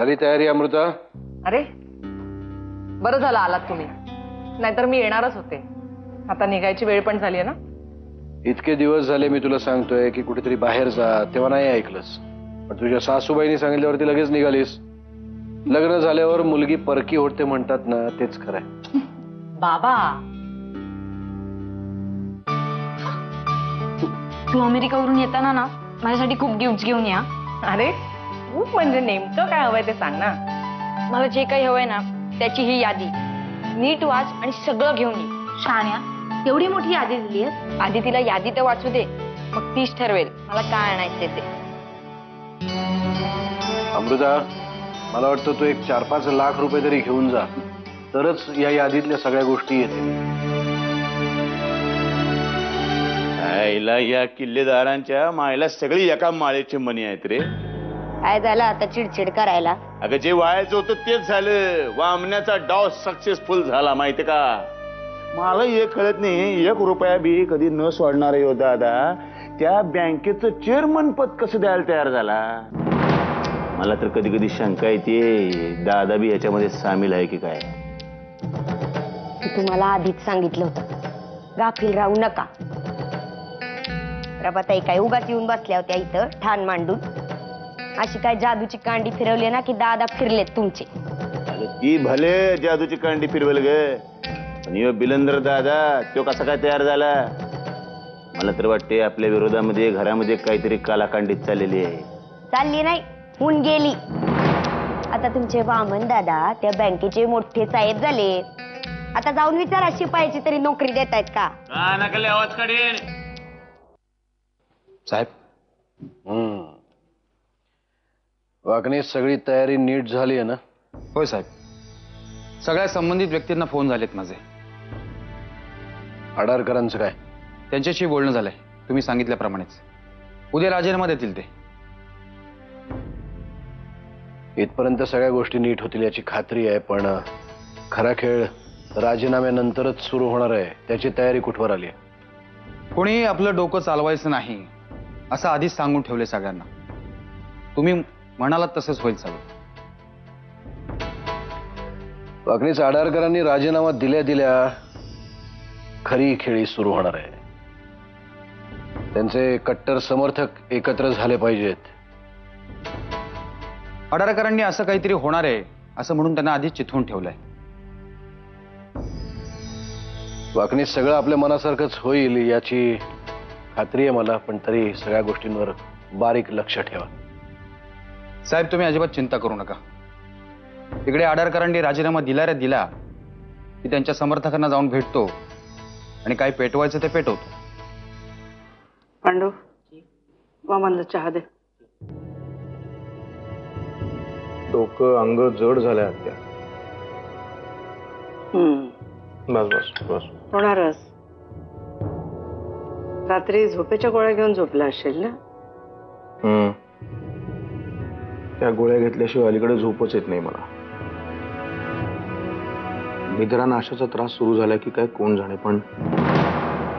झाली तयारी अमृता? अरे बरं झालं आलात तुम्ही, नाहीतर मी येणारच होते. आता निघायची वेळ पण झाली आहे ना. इतके दिवस झाले मी तुला सांगतोय की कुठेतरी बाहेर जा, तेव्हा नाही ऐकलंस. पण तुझ्या सासूबाईंनी सांगितल्यावरती लगेच निघालीस. लग्न झाल्यावर मुलगी परकी होते म्हणतात ना, तेच खरंय. बाबा तू अमेरिकावरून येताना ना माझ्यासाठी खूप गिफ्ट घेऊन या. अरे खूप म्हणजे नेमकं काय हवंय ते सांग ना. मला जे काही हवंय ना त्याची ही यादी नीट वाच आणि सगळं घेऊन ये. शाण्या, एवढी मोठी यादी दिली आहेस? आधी तिला यादी तर वाचू दे, मग तीच ठरवेल मला काय आणायचंय ते. अमृता, मला वाटतं तू एक 4-5 लाख रुपये तरी घेऊन जा, तरच या यादीतल्या सगळ्या गोष्टी येतील. आईला या किल्लेदारांच्या मायला सगळी एका माळेची मणी आहेत रे. काय झालं आता चिडचिड करायला? अगं जे व्हायचं होतं तेच झालं. वामण्याचा डाव सक्सेसफुल झाला माहिती का. मला हे कळत नाही, 1 रुपया बी कधी न सोडणार हो दादा, त्या बँकेचं चेअरमन पद कसं द्यायला तयार झाला. मला तर कधी कधी शंका येते दादा बी याच्यामध्ये सामील आहे की काय. तुम्हाला आधीच सांगितलं होतं गाफील राहू नका. प्रभाताई काय उगाच येऊन बसल्या होत्या इथं ठाण मांडून. अशी काय जादूची कांडी फिरवली ना की दादा फिरलेत तुमचे. ती भले जादूची कांडी फिरवेल ग, पण यो बिलंदर दादा तो कसा काय तयार झाला. मला तर वाटते आपल्या विरोधामध्ये घरामध्ये काहीतरी कालाकांडीत चाललेली आहे. चालली नाही, होऊन गेली. आता तुमचे वामन दादा त्या बँकेचे मोठे साहेब झाले. आता जाऊन विचारा शिपायाची तरी नोकरी देत आहेत का. आवाज काढेन साहेब. वाकणे, सगळी तयारी नीट झाली आहे ना? होय साहेब, सगळ्या संबंधित व्यक्तींना फोन झालेत माझे. आडारकरांचं काय? त्यांच्याशी बोलणं झालंय तुम्ही सांगितल्याप्रमाणेच. उद्या राजीनामा देतील ते. इथपर्यंत सगळ्या गोष्टी नीट होतील याची खात्री आहे, पण खरा खेळ राजीनाम्यानंतरच सुरू होणार आहे. त्याची तयारी कुठवर आली आहे? कोणी आपलं डोकं चालवायचं नाही असं आधीच सांगून ठेवले सगळ्यांना. तुम्ही म्हणालात तसंच होईल सगळं. वाकणीच आडारकरांनी राजीनामा दिल्या दिल्या खरी खेळी सुरू होणार आहे. त्यांचे कट्टर समर्थक एकत्र झाले पाहिजेत. आडारकरांनी असं काहीतरी होणार आहे असं म्हणून त्यांना आधीच चिथवून ठेवलंय. वाकणी, सगळं आपल्या मनासारखंच होईल याची खात्री आहे मला, पण तरी सगळ्या गोष्टींवर बारीक लक्ष ठेवा. साहेब, तुम्ही अजिबात चिंता करू नका. तिकडे आडारकरांनी राजीनामा दिला की त्यांच्या समर्थकांना जाऊन भेटतो आणि काय पेटवायचं ते पेटवतो. पांडू, वामनला चहा दे. डोकं अंग जड झालंय आत्या. बस बस बस. होणारच. रात्री झोपेच्या गोळ्या घेऊन झोपला असेल ना. त्या गोळ्या घेतल्याशिवाय अलीकडे झोपच येत नाही मला. निद्रानाशाचा त्रास सुरू झाला की काय कोण जाणे, पण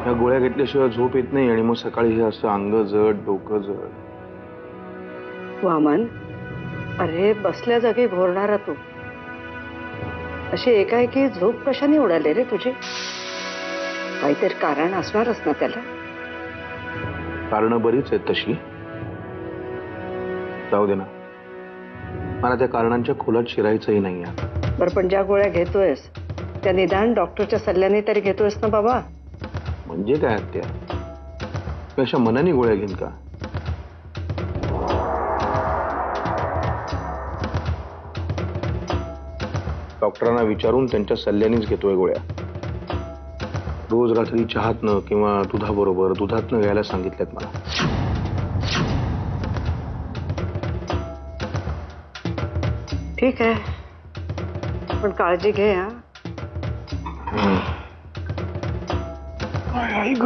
या गोळ्या घेतल्याशिवाय झोप येत नाही आणि मग सकाळी हे असं अंग जड, डोकं जड. वामन, अरे बसल्या जागी घोरणारा तू. अशी एकाएकी झोप कशाने उडाले रे तुझी? काहीतरी कारण असणारच ना त्याला. कारण बरीच आहेत तशी. जाऊ दे ना, मला त्या कारणांच्या खोलात शिरायचंही नाही आहे. बरं, पण ज्या गोळ्या घेतोयस त्या निदान डॉक्टरच्या सल्ल्याने तरी घेतोयस ना बाबा? म्हणजे काय त्या मी अशा मनाने गोळ्या घेईन का? डॉक्टरांना विचारून त्यांच्या सल्ल्यानेच घेतोय गोळ्या. रोज रात्री चहातनं किंवा दुधाबरोबर दुधातनं घ्यायला सांगितल्यात मला. ठीक आहे, पण काळजी घे. हा आई ग.